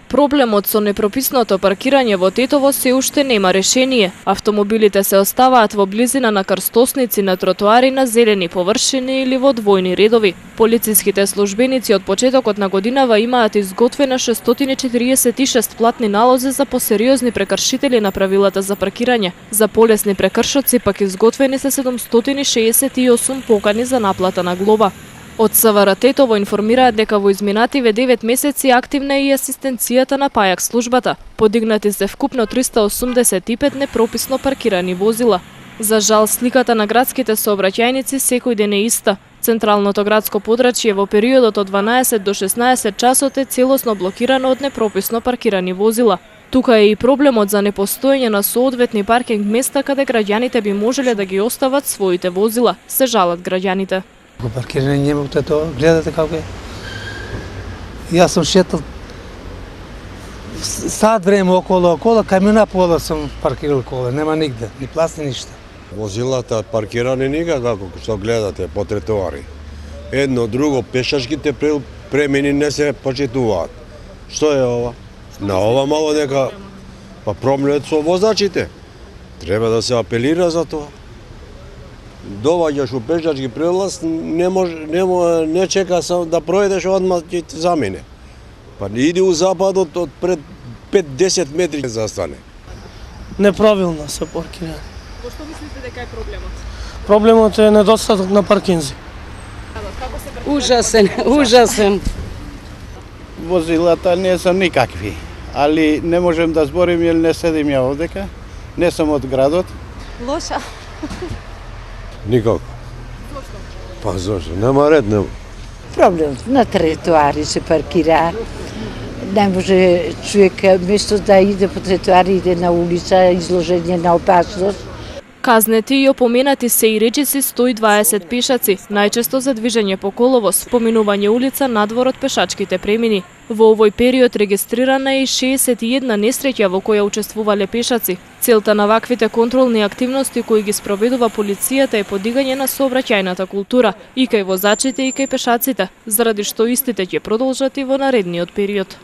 Проблемот со непрописното паркирање во Тетово се уште нема решение. Автомобилите се оставаат во близина на крстосници, на тротоари, на зелени површини или во двојни редови. Полициските службеници од почетокот на годинава имаат изготвена 646 платни налози за посериозни прекршители на правилата за паркирање. За полесни прекршоци пак изготвени се 768 покани за наплата на глоба. Од СВР Тетово информираат дека во изминативе 9 месеци активна е и асистенцијата на ПАЈАК службата. Подигнати се вкупно 385 непрописно паркирани возила. За жал, сликата на градските сообраќајници секој ден е иста. Централното градско подрачје во периодот од 12 до 16 часот е целосно блокирано од непрописно паркирани возила. Тука е и проблемот за непостоење на соодветни паркинг места каде граѓаните би можеле да ги остават своите возила, се жалат граѓаните. Го паркирање нема тоа, гледате како е. Јас сум шетал сат време около, камина пола сум паркирал кола, нема нигде, ни пласни ништа. Возилата паркирани никако, што гледате по тротоари. Едно, друго, пешачките премини не се почитуваат. Што е ова? На ова мало нека проблемот со возачите. Треба да се апелира за тоа. Доваѓаш у пешачки прелаз, не чека да пројдеш, одма ќе ти замине. Па иди у западот, од пред 5-10 метри застане. Неправилно се паркира. Во што мислите дека е проблемот? Проблемот е недостаток на паркинзи. Ужасен. Возилата не се никакви, али не можем да зборим јер не седим ја овдека, не сум од градот. Лоша. Никако. Па зашто? Нема ред, нема. Проблем на тротоари се паркира. Не може човек место да иде по тротоари, иде на улица, изложење на опасност. Казнети и опоменати се и речиси 120 пешаци, најчесто за движење по коловоз, поминување улица надвор од пешачките премини. Во овој период регистрирана е и 61 несреќа во која учествувале пешаци. Целта на ваквите контролни активности кои ги спроведува полицијата е подигање на сообраќајната култура и кај возачите и кај пешаците, заради што истите ќе продолжат и во наредниот период.